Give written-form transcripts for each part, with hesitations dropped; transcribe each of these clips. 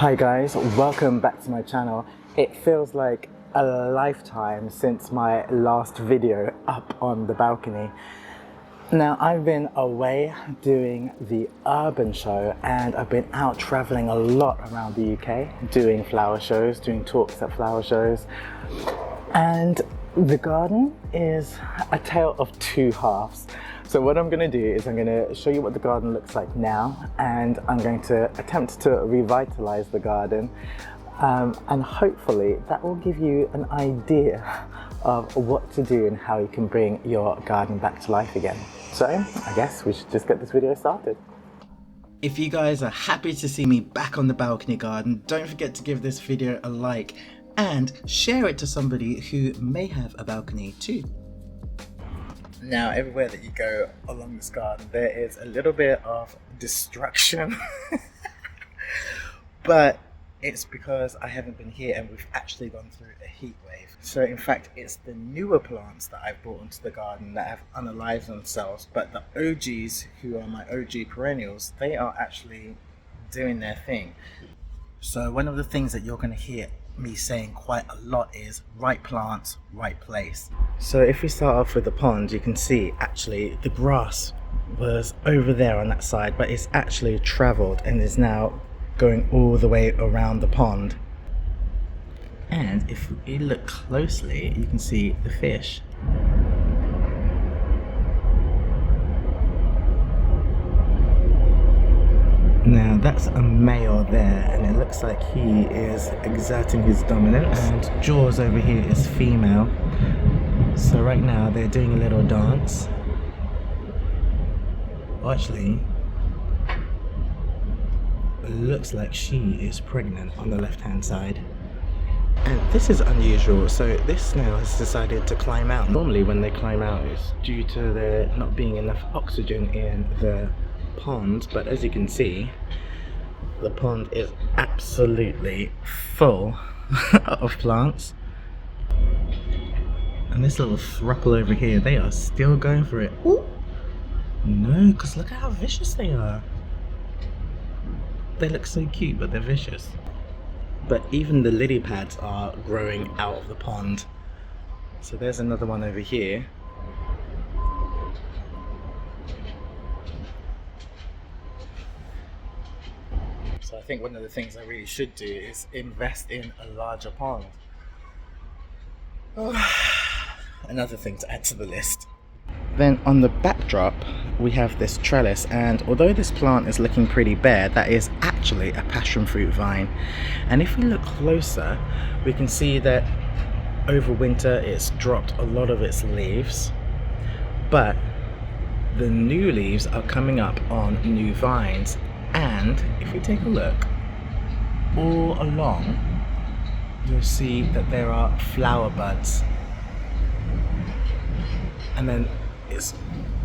Hi guys, welcome back to my channel. It feels like a lifetime since my last video up on the balcony. Now I've been away doing the urban show and I've been out traveling a lot around the UK doing flower shows, doing talks at flower shows. And the garden is a tale of two halves. So what I'm going to do is I'm going to show you what the garden looks like now, and I'm going to attempt to revitalize the garden, and hopefully that will give you an idea of what to do and how you can bring your garden back to life again. So I guess we should just get this video started. If you guys are happy to see me back on the balcony garden, don't forget to give this video a like and share it to somebody who may have a balcony too. Now, everywhere that you go along this garden, there is a little bit of destruction, but it's because I haven't been here and we've actually gone through a heat wave. So in fact, it's the newer plants that I've brought into the garden that have unalived themselves, but the OGs, who are my OG perennials, they are actually doing their thing. So one of the things that you're going to hear me saying quite a lot is right plants, right place. So if we start off with the pond, you can see actually the grass was over there on that side, but it's actually traveled and is now going all the way around the pond. And if you look closely, you can see the fish. Now that's a male there, and it looks like he is exerting his dominance, and Jaws over here is female. So right now they're doing a little dance. Actually, it looks like she is pregnant on the left hand side. And this is unusual, so this snail has decided to climb out. Normally when they climb out it's due to there not being enough oxygen in the pond, but as you can see, the pond is absolutely full of plants. And this little thruple over here, they are still going for it. Ooh. No, because look at how vicious they are. They look so cute, but they're vicious. But even the lily pads are growing out of the pond. So there's another one over here. So I think one of the things I really should do is invest in a larger pond. Another thing to add to the list. Then on the backdrop we have this trellis, and although this plant is looking pretty bare, that is actually a passion fruit vine. And if we look closer, we can see that over winter it's dropped a lot of its leaves, but the new leaves are coming up on new vines. And if we take a look all along, you'll see that there are flower buds, and then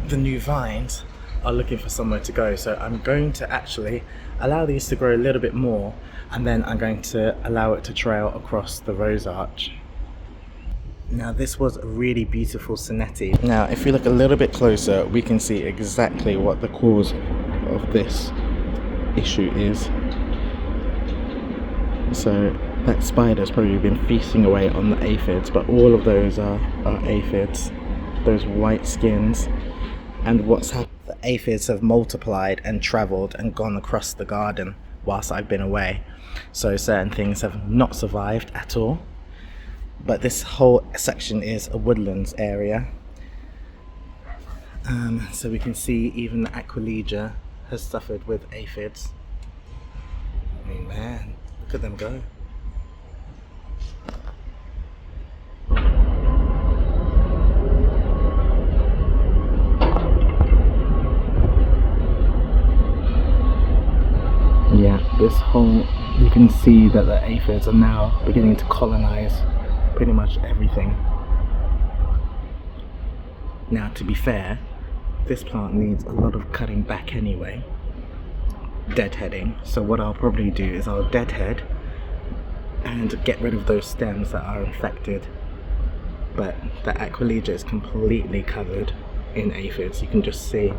the new vines are looking for somewhere to go. So I'm going to actually allow these to grow a little bit more, and then I'm going to allow it to trail across the rose arch. Now this was a really beautiful Sonetti. Now if we look a little bit closer, we can see exactly what the cause of this issue is. So that spider's probably been feasting away on the aphids, but all of those are aphids, those white skins. And what's happened, the aphids have multiplied and travelled and gone across the garden whilst I've been away. So certain things have not survived at all. But this whole section is a woodlands area. So we can see even the aquilegia has suffered with aphids. I mean, man, look at them go. Yeah, this whole, you can see that the aphids are now beginning to colonize pretty much everything. Now to be fair, this plant needs a lot of cutting back anyway, deadheading. So what I'll probably do is I'll deadhead and get rid of those stems that are infected. But the aquilegia is completely covered in aphids, you can just see.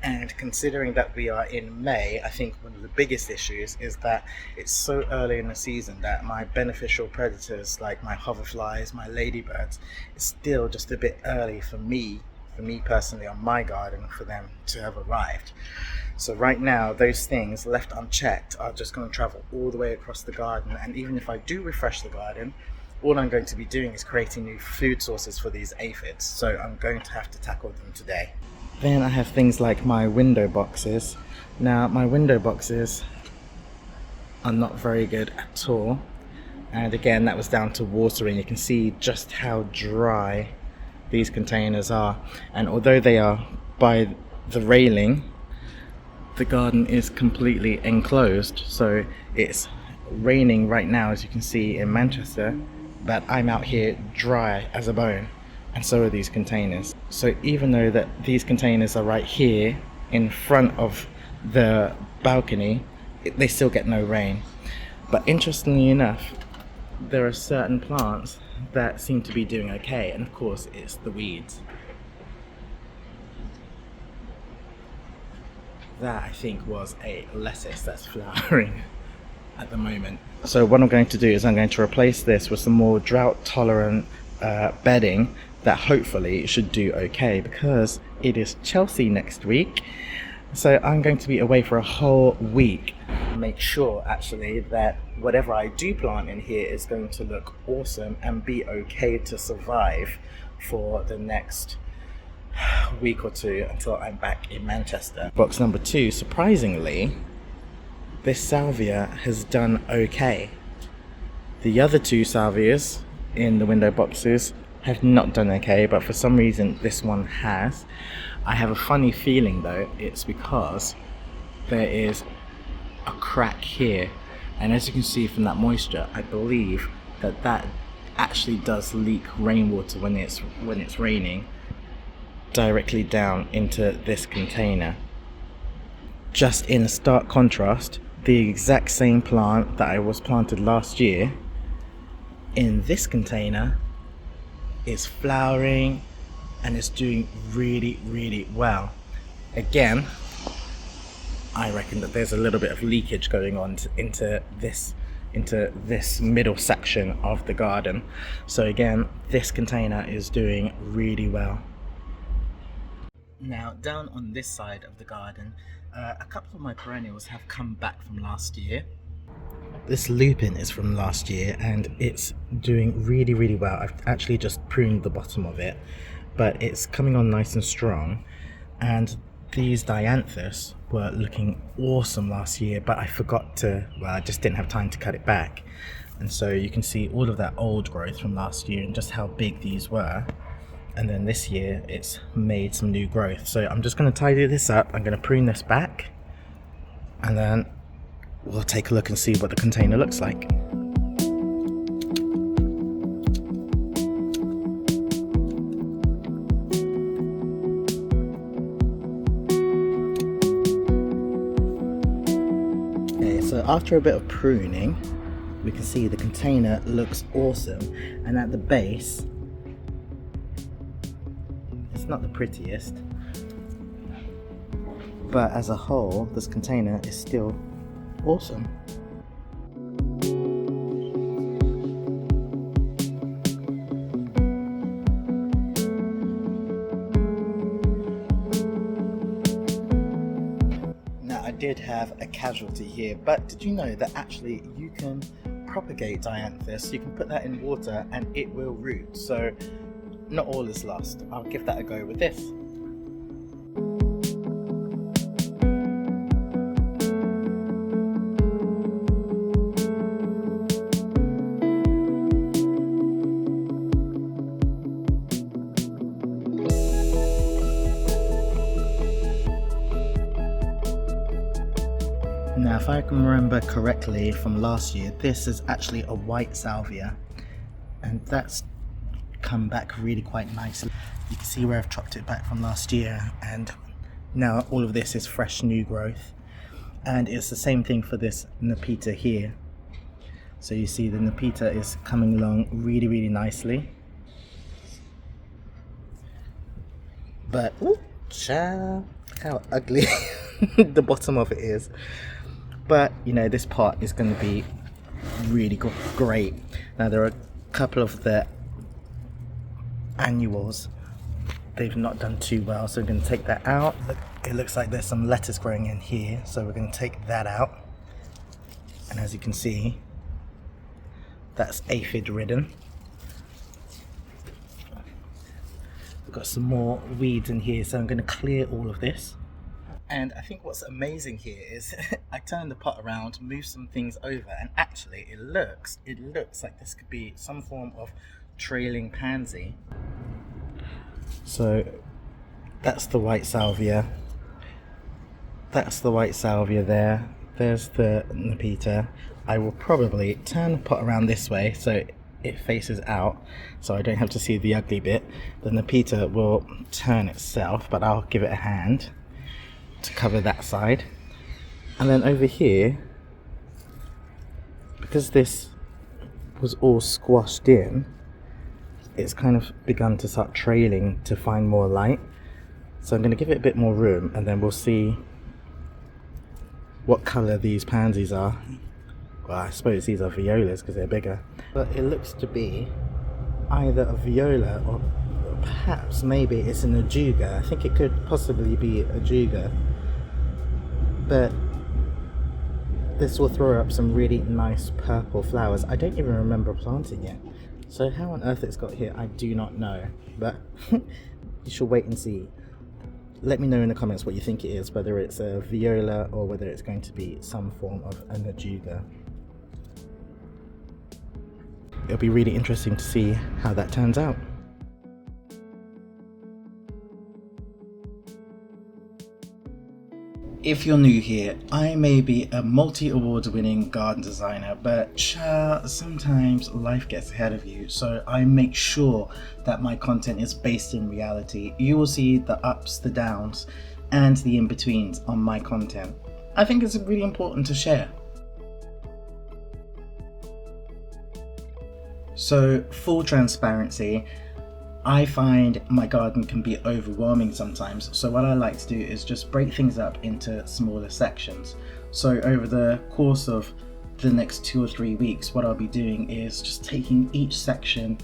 And considering that we are in May, I think one of the biggest issues is that it's so early in the season that my beneficial predators, like my hoverflies, my ladybirds, it's still just a bit early for me personally on my garden for them to have arrived. So right now, those things left unchecked are just going to travel all the way across the garden. And even if I do refresh the garden, all I'm going to be doing is creating new food sources for these aphids. So I'm going to have to tackle them today. Then I have things like my window boxes. Now my window boxes are not very good at all. And again, that was down to watering. You can see just how dry these containers are. And although they are by the railing, the garden is completely enclosed. So it's raining right now, as you can see in Manchester, but I'm out here dry as a bone. And so are these containers. So even though that these containers are right here in front of the balcony, they still get no rain. But interestingly enough, there are certain plants that seem to be doing okay, and of course it's the weeds. That I think was a lettuce that's flowering at the moment. So what I'm going to do is I'm going to replace this with some more drought tolerant bedding that hopefully should do okay, because it is Chelsea next week. So I'm going to be away for a whole week. Make sure actually that whatever I do plant in here is going to look awesome and be okay to survive for the next week or two until I'm back in Manchester. Box number 2, surprisingly, this salvia has done okay. The other 2 salvias in the window boxes have not done okay, but for some reason this one has. I have a funny feeling though, it's because there is a crack here, and as you can see from that moisture, I believe that that actually does leak rainwater when it's raining directly down into this container. Just in stark contrast, the exact same plant that I was planted last year in this container is flowering and it's doing really well. Again, I reckon that there's a little bit of leakage going on into this middle section of the garden. So again, this container is doing really well. Now down on this side of the garden, a couple of my perennials have come back from last year. This lupin is from last year and it's doing really well. I've actually just pruned the bottom of it, but it's coming on nice and strong. And these dianthus were looking awesome last year, but I forgot to, well, I just didn't have time to cut it back. And so you can see all of that old growth from last year and just how big these were. And then this year it's made some new growth. So I'm just going to tidy this up. I'm going to prune this back and then we'll take a look and see what the container looks like. Okay, so after a bit of pruning, we can see the container looks awesome, and at the base, it's not the prettiest, but as a whole, this container is still awesome. Now I did have a casualty here, but did you know that actually you can propagate dianthus? You can put that in water and it will root, so not all is lost. I'll give that a go with this. Now if I can remember correctly from last year, this is actually a white salvia and that's come back really quite nicely. You can see where I've chopped it back from last year, and now all of this is fresh new growth. And it's the same thing for this Nepeta here. So you see the Nepeta is coming along really nicely. But how ugly the bottom of it is. But you know, this pot is going to be really great. Now there are a couple of the annuals, they've not done too well, so we're going to take that out. Look, it looks like there's some lettuce growing in here, so we're going to take that out. And as you can see, that's aphid ridden. We've got some more weeds in here, so I'm going to clear all of this. And I think what's amazing here is I turn the pot around, move some things over, and actually it looks like this could be some form of trailing pansy. So that's the white salvia. That's the white salvia there. There's the Nepeta. I will probably turn the pot around this way so it faces out, so I don't have to see the ugly bit. The Nepeta will turn itself, but I'll give it a hand to cover that side. And then over here, because this was all squashed in, it's kind of begun to start trailing to find more light. So I'm going to give it a bit more room, and then we'll see what colour these pansies are. Well, I suppose these are violas because they're bigger, but it looks to be either a viola or perhaps maybe it's an ajuga. I think it could possibly be a ajuga, but this will throw up some really nice purple flowers. I don't even remember planting it, so how on earth it's got here I do not know, but you should wait and see. Let me know in the comments what you think it is, whether it's a viola or whether it's going to be some form of an ajuga. It'll be really interesting to see how that turns out. If you're new here, I may be a multi-award winning garden designer, but sometimes life gets ahead of you, so I make sure that my content is based in reality. You will see the ups, the downs, and the in-betweens on my content. I think it's really important to share. So, full transparency, I find my garden can be overwhelming sometimes, so what I like to do is just break things up into smaller sections. So over the course of the next 2 or 3 weeks, what I'll be doing is just taking each section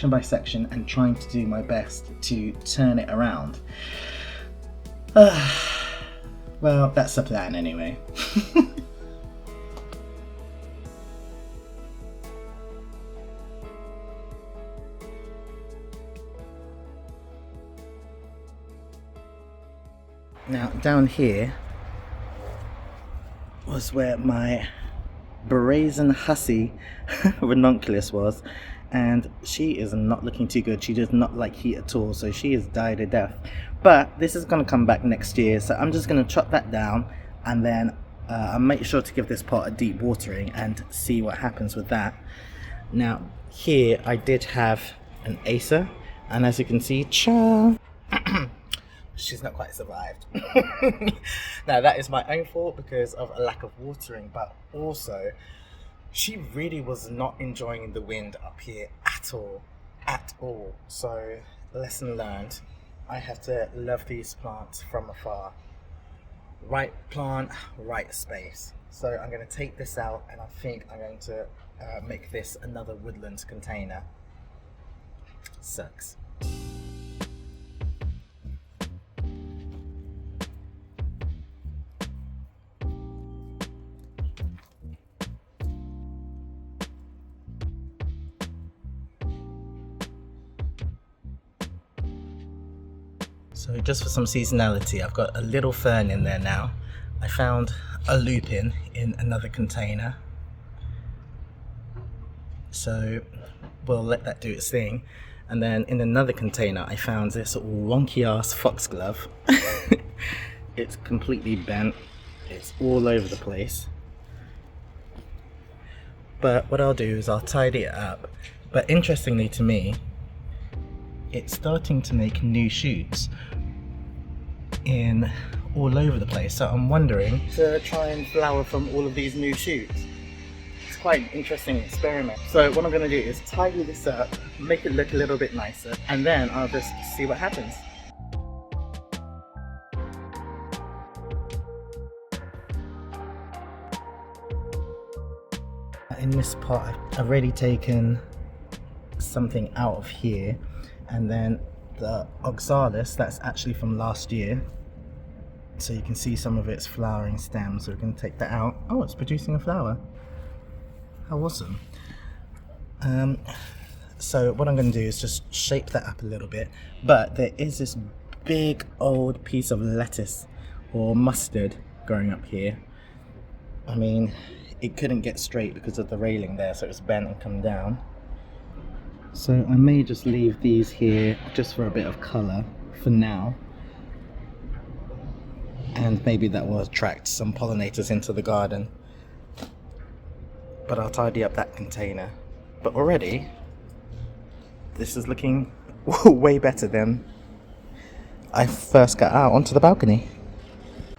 by section and trying to do my best to turn it around. Well, that's the plan anyway. Now down here was where my brazen hussy ranunculus was, and she is not looking too good. She does not like heat at all, so she has died a death. But this is going to come back next year, so I'm just going to chop that down, and then I'll make sure to give this pot a deep watering and see what happens with that. Now here I did have an Acer, and as you can see, she's not quite survived. Now that is my own fault because of a lack of watering, but also she really was not enjoying the wind up here at all. So lesson learned, I have to love these plants from afar. Right plant, right space. So I'm going to take this out, and I think I'm going to make this another woodland container. Sucks. So just for some seasonality, I've got a little fern in there now. I found a lupin in another container, so we'll let that do its thing. And then in another container I found this wonky ass foxglove. It's completely bent, it's all over the place, but what I'll do is I'll tidy it up. But interestingly to me, it's starting to make new shoots in all over the place, so I'm wondering to try and flower from all of these new shoots. It's quite an interesting experiment. So what I'm going to do is tidy this up, make it look a little bit nicer, and then I'll just see what happens. In this pot, I've already taken something out of here, and then the oxalis, that's actually from last year, so you can see some of its flowering stems, so we can take that out. Oh, it's producing a flower. How awesome. So what I'm going to do is just shape that up a little bit, but there is this big old piece of lettuce or mustard growing up here. I mean, it couldn't get straight because of the railing there, so it was bent and come down. So I may just leave these here just for a bit of colour for now, and maybe that will attract some pollinators into the garden. But I'll tidy up that container. But already this is looking way better than I first got out onto the balcony.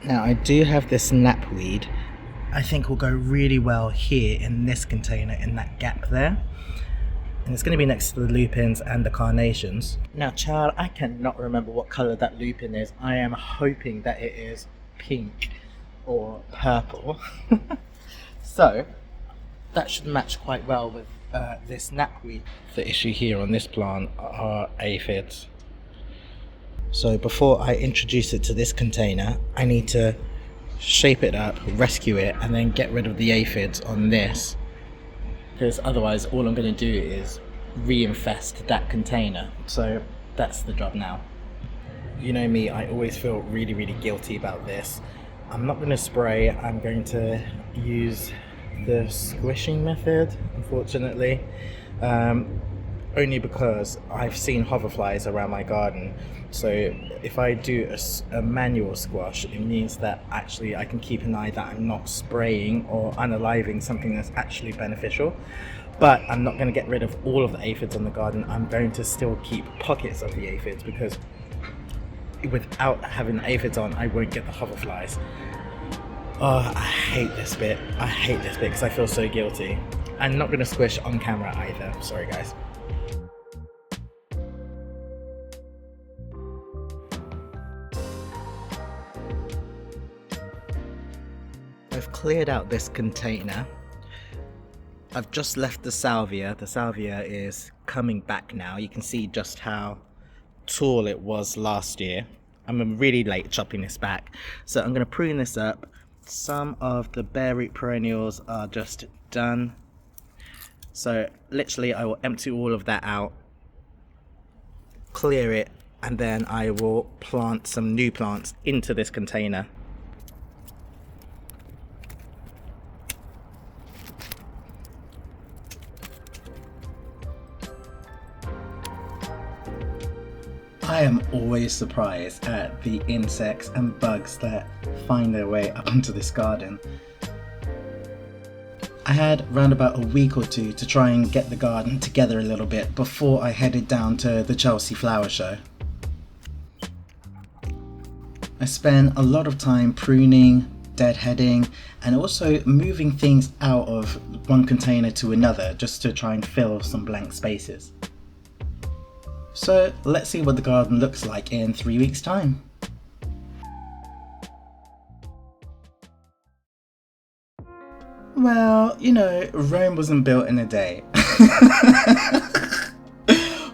Now I do have this knapweed. I think will go really well here in this container, in that gap there. And it's going to be next to the lupins and the carnations. Now child, I cannot remember what colour that lupin is. I am hoping that it is pink or purple. So that should match quite well with this knapweed. The issue here on this plant are aphids. So before I introduce it to this container, I need to shape it up, rescue it, and then get rid of the aphids on this. Because otherwise all I'm going to do is reinfest that container. So that's the job now. You know me, I always feel really guilty about this. I'm not going to spray, I'm going to use the squishing method, unfortunately, only because I've seen hoverflies around my garden. So if I do a manual squash, it means that actually I can keep an eye that I'm not spraying or unaliving something that's actually beneficial. But I'm not going to get rid of all of the aphids on the garden. I'm going to still keep pockets of the aphids, because without having the aphids on, I won't get the hoverflies. Oh, I hate this bit. I hate this bit because I feel so guilty. I'm not going to squish on camera either. Sorry guys. I've cleared out this container. I've just left the salvia. The salvia is coming back now. You can see just how tall it was last year. I'm really late chopping this back, so I'm going to prune this up. Some of the bare root perennials are just done, so literally I will empty all of that out, clear it, and then I will plant some new plants into this container. I am always surprised at the insects and bugs that find their way up into this garden. I had around about a week or two to try and get the garden together a little bit before I headed down to the Chelsea Flower Show. I spent a lot of time pruning, deadheading, and also moving things out of one container to another just to try and fill some blank spaces. So let's see what the garden looks like in 3 weeks' time. Well, you know, Rome wasn't built in a day.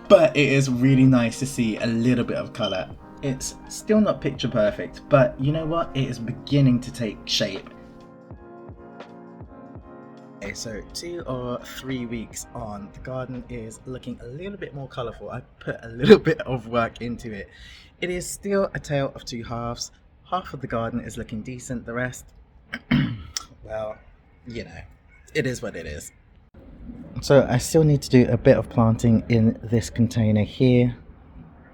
But it is really nice to see a little bit of colour. It's still not picture perfect, but you know what? It is beginning to take shape. Okay, so 2 or 3 weeks on, the garden is looking a little bit more colourful. I put a little bit of work into it. It is still a tale of two halves. Half of the garden is looking decent, the rest, well, you know, it is what it is. So I still need to do a bit of planting in this container here.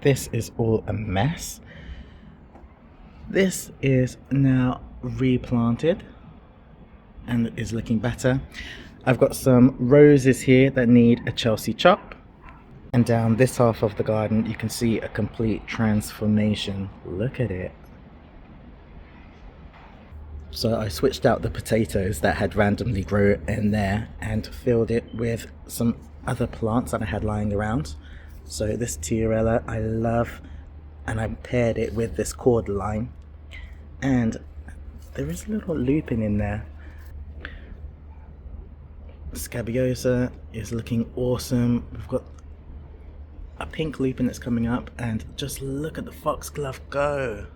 This is all a mess. This is now replanted and is looking better. I've got some roses here that need a Chelsea chop, and down this half of the garden you can see a complete transformation. Look at it. So I switched out the potatoes that had randomly grown in there and filled it with some other plants that I had lying around. So this Tiarella I love, and I paired it with this cordyline, and there is a little lupin in there. Scabiosa is looking awesome. We've got a pink lupin that's coming up, and just look at the foxglove go.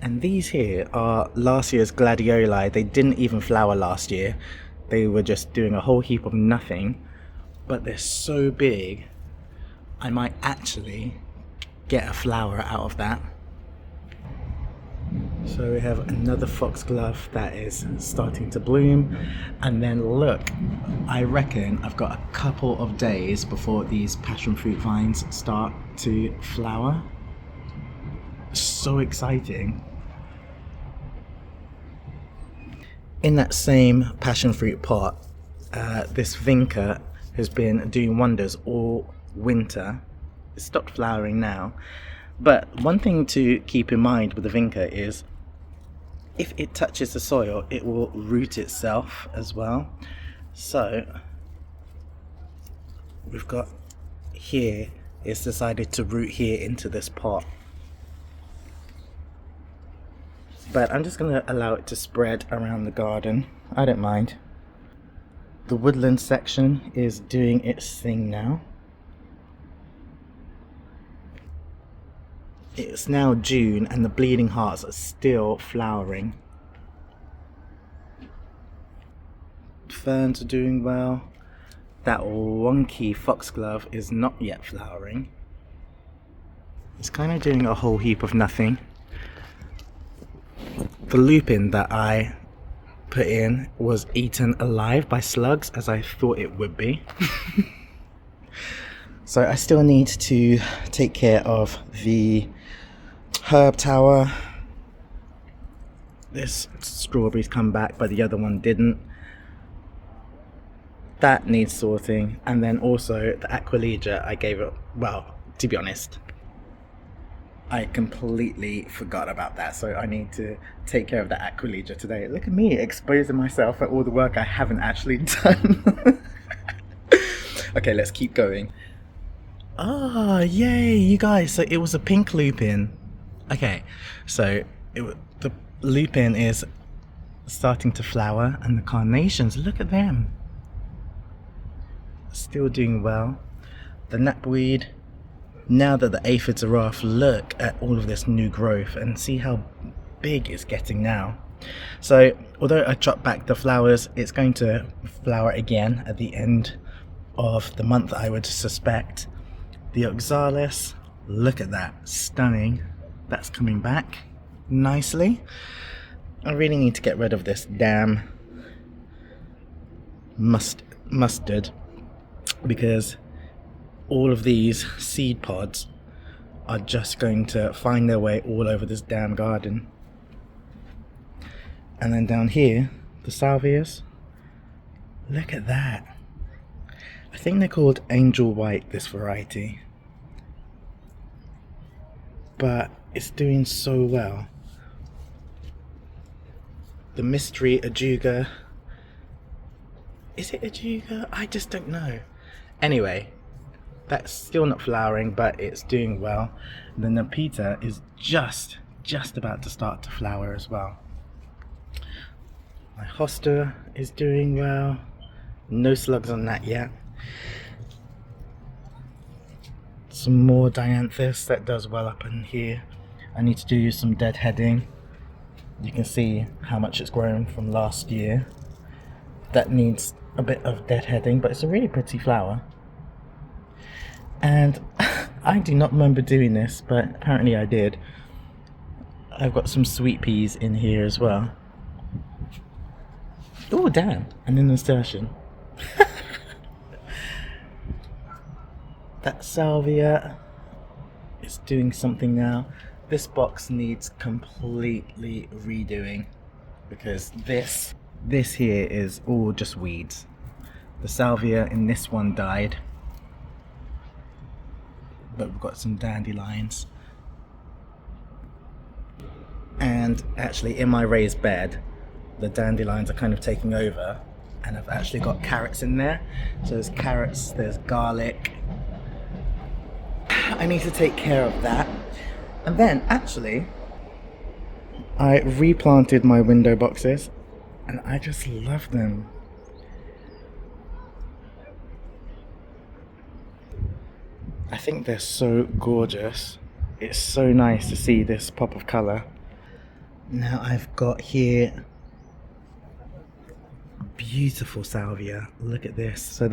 And these here are last year's gladioli. They didn't even flower last year. They were just doing a whole heap of nothing, but they're so big I might actually get a flower out of that. So we have another foxglove that is starting to bloom, and then look, I reckon I've got a couple of days before these passion fruit vines start to flower. So exciting. In that same passion fruit pot, this vinca has been doing wonders all winter. It stopped flowering now, but one thing to keep in mind with the vinca is if it touches the soil, it will root itself as well. So we've got here, it's decided to root here into this pot. But I'm just going to allow it to spread around the garden. I don't mind. The woodland section is doing its thing now. It's now June and the bleeding hearts are still flowering. Ferns are doing well. That wonky foxglove is not yet flowering. It's kind of doing a whole heap of nothing. The lupin that I put in was eaten alive by slugs, as I thought it would be. So I still need to take care of the herb tower. This strawberry's come back, but the other one didn't. That needs sorting. And then also the Aquilegia, I gave it, well, to be honest, I completely forgot about that, so I need to take care of the Aquilegia today. Look at me exposing myself for all the work I haven't actually done. Okay, let's keep going. Ah, yay, you guys, so it was a pink lupin. Okay, so the lupin is starting to flower, and the carnations, look at them. Still doing well. The knapweed, now that the aphids are off, look at all of this new growth and see how big it's getting now. So although I chopped back the flowers, it's going to flower again at the end of the month, I would suspect. The oxalis, look at that, stunning. That's coming back nicely. I really need to get rid of this damn mustard, because all of these seed pods are just going to find their way all over this damn garden. And then down here, the salvias, look at that. I think they're called Angel White, this variety, but it's doing so well. The mystery ajuga, is it ajuga? I just don't know. Anyway, that's still not flowering, but it's doing well. The Nepeta is just about to start to flower as well. My hosta is doing well. No slugs on that yet. Some more dianthus that does well up in here. I need to do some deadheading. You can see how much it's grown from last year. That needs a bit of deadheading, but it's a really pretty flower. And I do not remember doing this, but apparently I did. I've got some sweet peas in here as well. Oh damn, and an nasturtium. That salvia is doing something now. This box needs completely redoing, because this here is all just weeds. The salvia in this one died, but we've got some dandelions. And actually in my raised bed, the dandelions are kind of taking over, and I've actually got carrots in there. So there's carrots, there's garlic. I need to take care of that. And then actually I replanted my window boxes, and I just love them. I think they're so gorgeous. It's so nice to see this pop of colour. Now I've got here beautiful salvia. Look at this. So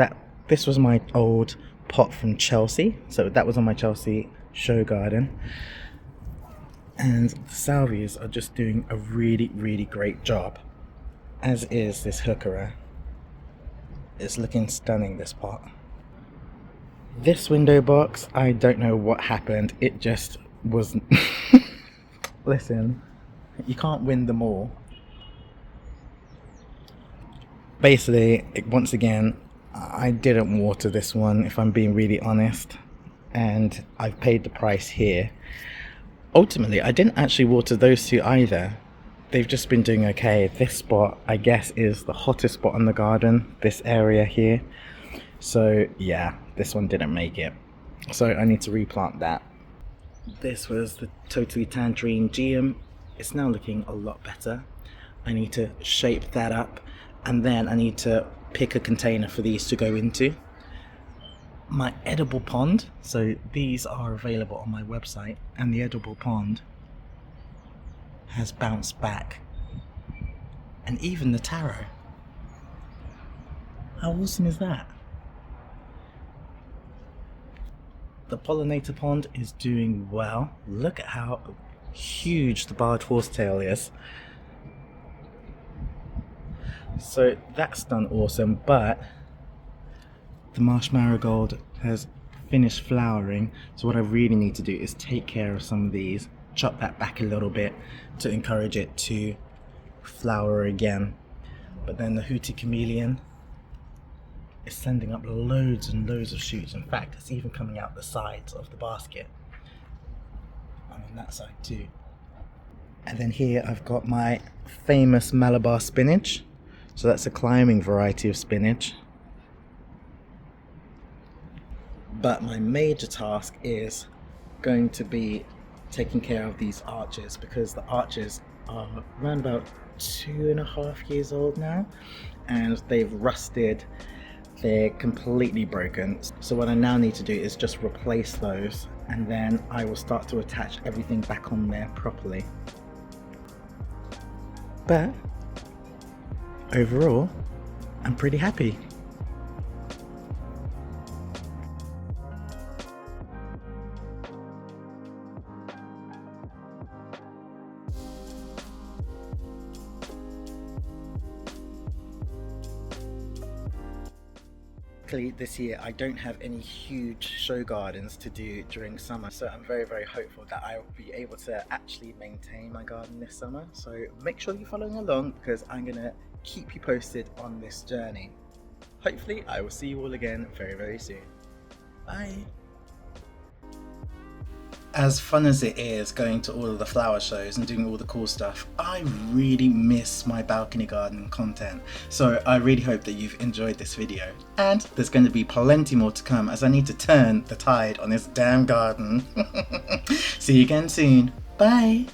this was my old pot from Chelsea. So that was on my Chelsea show garden. And the salvias are just doing a really, really great job. As is this heuchera. It's looking stunning, this pot. This window box, I don't know what happened. It just wasn't. Listen, you can't win them all. Basically, once again, I didn't water this one, if I'm being really honest, and I've paid the price here. Ultimately, I didn't actually water those two either. They've just been doing okay. This spot, I guess, is the hottest spot in the garden, this area here. So yeah, this one didn't make it. So I need to replant that. This was the Totally Tangerine Geum. It's now looking a lot better. I need to shape that up, and then I need to pick a container for these to go into. My edible pond, so these are available on my website, and the edible pond has bounced back. And even the taro. How awesome is that? The pollinator pond is doing well. Look at how huge the barred horsetail is. So that's done awesome, but the marsh marigold has finished flowering. So what I really need to do is take care of some of these, chop that back a little bit to encourage it to flower again. But then the hooty chameleon is sending up loads and loads of shoots. In fact, it's even coming out the sides of the basket. And on that side too. And then here I've got my famous Malabar spinach. So that's a climbing variety of spinach. But my major task is going to be taking care of these arches, because the arches are around about 2.5 years old now, and they've rusted. They're completely broken. So what I now need to do is just replace those, and then I will start to attach everything back on there properly. But overall, I'm pretty happy. This year I don't have any huge show gardens to do during summer, so I'm very, very hopeful that I will be able to actually maintain my garden this summer. So make sure you're following along, because I'm gonna keep you posted on this journey. Hopefully I will see you all again very, very soon. Bye. As fun as it is going to all of the flower shows and doing all the cool stuff, I really miss my balcony garden content. So I really hope that you've enjoyed this video. And there's going to be plenty more to come, as I need to turn the tide on this damn garden. See you again soon. Bye.